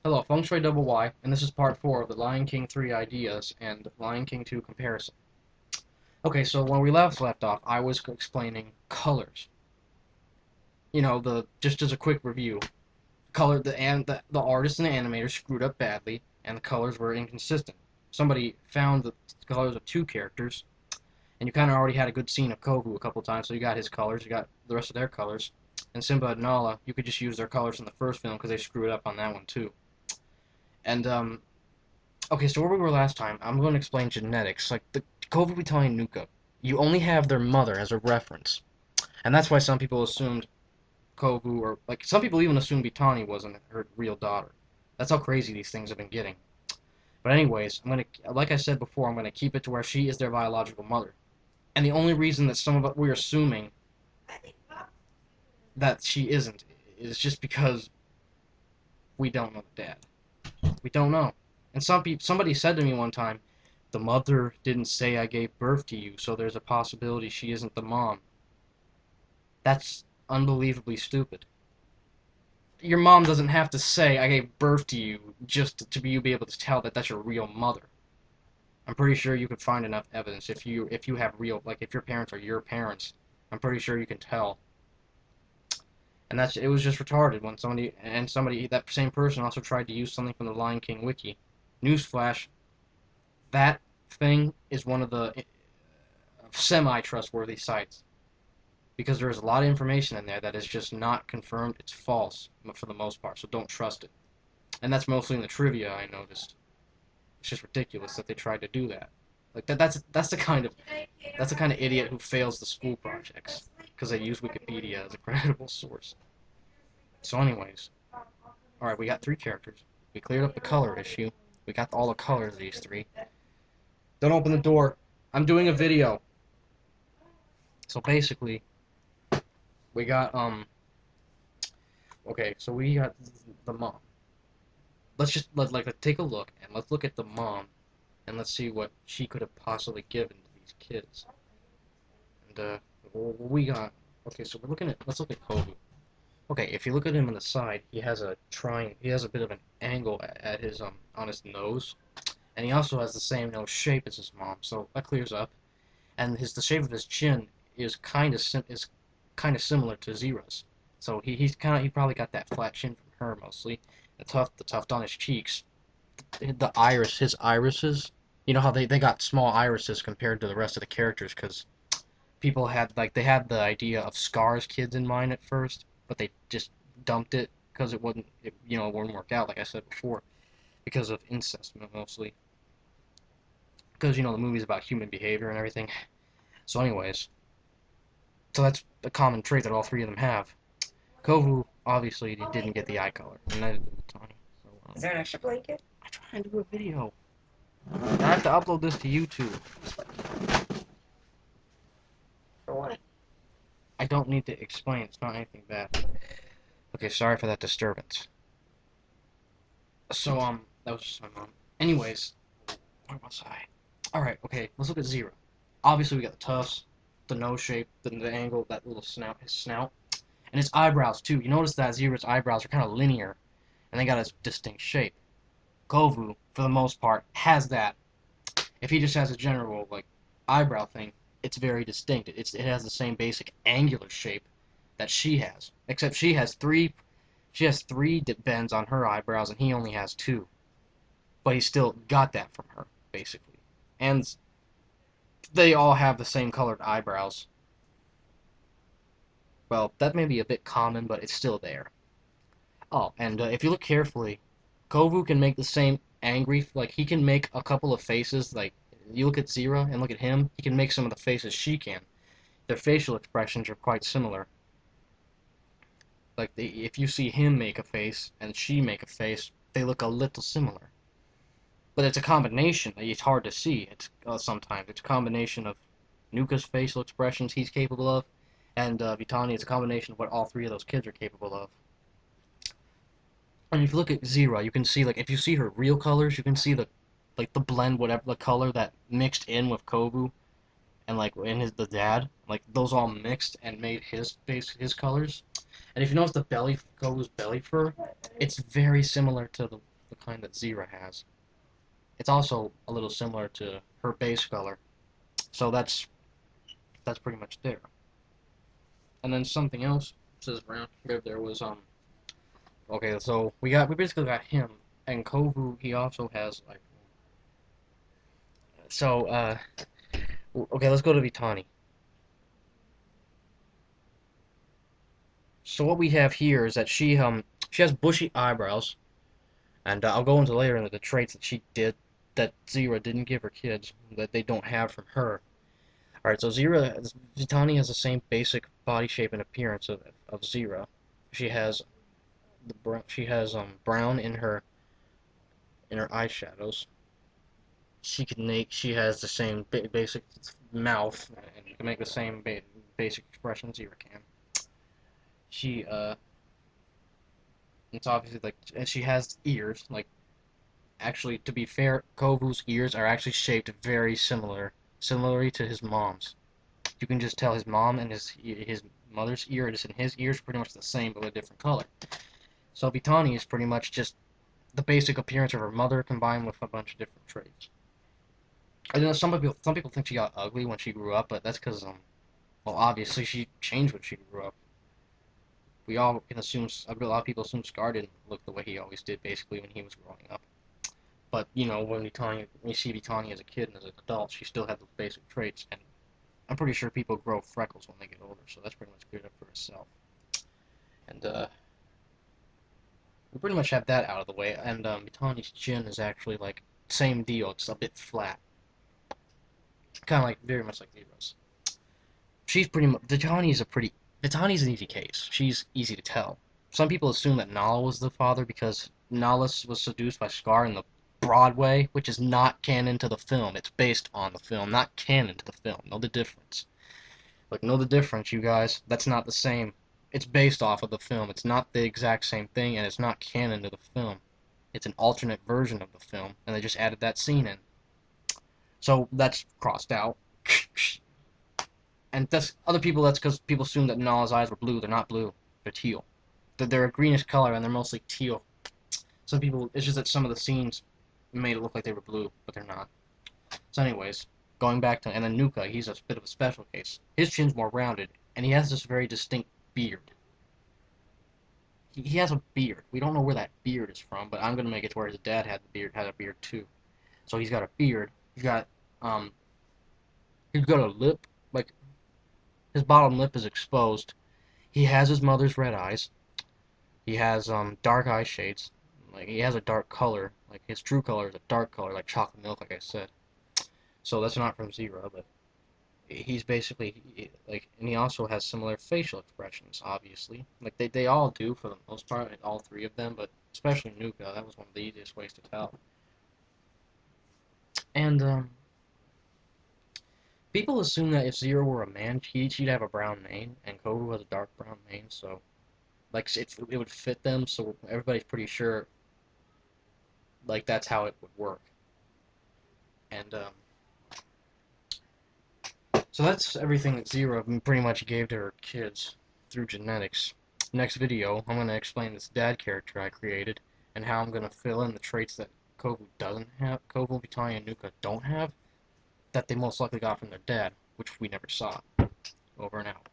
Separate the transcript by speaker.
Speaker 1: Hello, Feng Shui Double Y, and this is part 4 of the Lion King 3 ideas and Lion King 2 comparison. Okay, so when we left off, I was explaining colors. You know, the just as a quick review, the artist and the animator screwed up badly, and the colors were inconsistent. Somebody found the colors of two characters, and you kind of already had a good scene of Kovu a couple times, so you got his colors, you got the rest of their colors. And Simba and Nala, you could just use their colors from the first film because they screwed up on that one too. And Okay, so where we were last time, I'm going to explain genetics. Like the Kovu and Nuka, you only have their mother as a reference, and that's why some people assumed Kovu, or like some people even assumed Vitani wasn't her real daughter. That's how crazy these things have been getting. But anyways, like I said before, I'm gonna keep it to where she is their biological mother, and the only reason that some of us we're assuming that she isn't is just because we don't know the dad. We don't know. And somebody said to me one time, the mother didn't say I gave birth to you, so there's a possibility she isn't the mom. That's unbelievably stupid. Your mom doesn't have to say I gave birth to you just to be able to tell that that's your real mother. I'm pretty sure you could find enough evidence if you have real like if your parents are your parents. I'm pretty sure you can tell. And it was just retarded when somebody that same person also tried to use something from the Lion King wiki. Newsflash, that thing is one of the semi-trustworthy sites because there's a lot of information in there that is just not confirmed. It's false for the most part, so don't trust it. And that's mostly in the trivia I noticed. It's just ridiculous that they tried to do that. Like that's the kind of idiot who fails the school projects because they use Wikipedia as a credible source. So, anyways, all right, we got three characters. We cleared up the color issue. We got all the colors of these three. Don't open the door. I'm doing a video. So basically, we got okay, so we got the mom. Let's take a look and let's look at the mom and let's see what she could have possibly given to these kids. And we got okay, so let's look at Kobu. Okay, if you look at him on the side, he has a bit of an angle at his on his nose, and he also has the same nose shape as his mom, so that clears up. And the shape of his chin is kind of similar to Zera's. So he probably got that flat chin from her mostly. The tuft on his cheeks, his irises. You know how they got small irises compared to the rest of the characters because people they had the idea of Scar's kids in mind at first, but they just dumped it because it wouldn't work out like I said before because of incest mostly because the movie's about human behavior and everything. So anyways, so that's a common trait that all three of them have. Kovu obviously didn't get the eye color, and neither did Tani. So,
Speaker 2: Is there an extra blanket?
Speaker 1: I try and do a video. I have to upload this to YouTube.
Speaker 2: For what?
Speaker 1: I don't need to explain. It's not anything bad. Okay, sorry for that disturbance. So that was just my mom. Anyways, where was I? All right, okay, let's look at Zero. Obviously, we got the tufts, the nose shape, the angle, that little snout, his snout, and his eyebrows too. You notice that Zero's eyebrows are kind of linear, and they got a distinct shape. Kovu, for the most part, has that. If he just has a general like eyebrow thing, it's very distinct. It has the same basic angular shape that she has, except she has three bends on her eyebrows, and he only has two. But he still got that from her, basically. And they all have the same colored eyebrows. Well, that may be a bit common, but it's still there. Oh, and if you look carefully, Kovu can make the same like he can make a couple of faces, like you look at Zera and look at him, he can make some of the faces she can. Their facial expressions are quite similar. If you see him make a face and she make a face, they look a little similar. But it's a combination. It's hard to see. Sometimes it's a combination of Nuka's facial expressions he's capable of, and Vitani is a combination of what all three of those kids are capable of. And if you look at Zera, you can see if you see her real colors, you can see the blend whatever the color that mixed in with Kovu and in the dad, like those all mixed and made his colors. And if you notice Kovu's belly fur, it's very similar to kind that Zira has. It's also a little similar to her base color, so that's pretty much there. And then something else says brown rib there was okay, so we basically got him and Kovu. He also has like so okay, let's go to Vitani. So what we have here is that she has bushy eyebrows, and I'll go into later into the traits that she did that Zira didn't give her kids that they don't have from her. All right, so Vitani has the same basic body shape and appearance of Zira. She has brown in her eyeshadows. She has the same basic mouth and can make the same basic expressions Zira can. She it's obviously like and she has ears like actually to be fair, Kovu's ears are actually shaped very similarly to his mom's. You can just tell his mom and his mother's ear and his ears pretty much the same but a different color. So Vitani is pretty much just the basic appearance of her mother combined with a bunch of different traits. I know some people think she got ugly when she grew up, but that's because well obviously she changed when she grew up. We all can assume a lot of people assume Scar didn't look the way he always did basically when he was growing up. But you know when you see Vitani as a kid and as an adult, she still had those basic traits, and I'm pretty sure people grow freckles when they get older, so that's pretty much good up for herself. And we pretty much have that out of the way. And Vitani's chin is actually like same deal. It's a bit flat, kind of like very much like Zero's. She's pretty much Vitani's an easy case. She's easy to tell. Some people assume that Nala was the father because Nala was seduced by Scar in the Broadway, which is not canon to the film. It's based on the film, not canon to the film. Know the difference. Like, know the difference, you guys. That's not the same. It's based off of the film. It's not the exact same thing, and it's not canon to the film. It's an alternate version of the film, and they just added that scene in. So that's crossed out. And that's other people. That's because people assume that Nala's eyes were blue. They're not blue. They're teal. They're a greenish color, and they're mostly teal. Some people. It's just that some of the scenes made it look like they were blue, but they're not. So, anyways, going back to and then Nuka, he's a bit of a special case. His chin's more rounded, and he has this very distinct beard. He has a beard. We don't know where that beard is from, but I'm gonna make it to where his dad had a beard too. So he's got a beard. Um he's got a lip like his bottom lip is exposed. He has his mother's red eyes. He has dark eye shades. Like he has a dark color. Like his true color is a dark color, like chocolate milk, like I said. So that's not from Zero, but he's basically like, and he also has similar facial expressions, obviously. Like they all do for the most part, all three of them, but especially Nuka. That was one of the easiest ways to tell. And people assume that if Zero were a man, she'd have a brown mane, and Kovu has a dark brown mane, so like it would fit them. So everybody's pretty sure like that's how it would work. And so that's everything that Zero pretty much gave to her kids through genetics. Next video, I'm going to explain this dad character I created and how I'm going to fill in the traits that Kovu, Vitani, and Nuka don't have, that they most likely got from their dad, which we never saw. Over and out.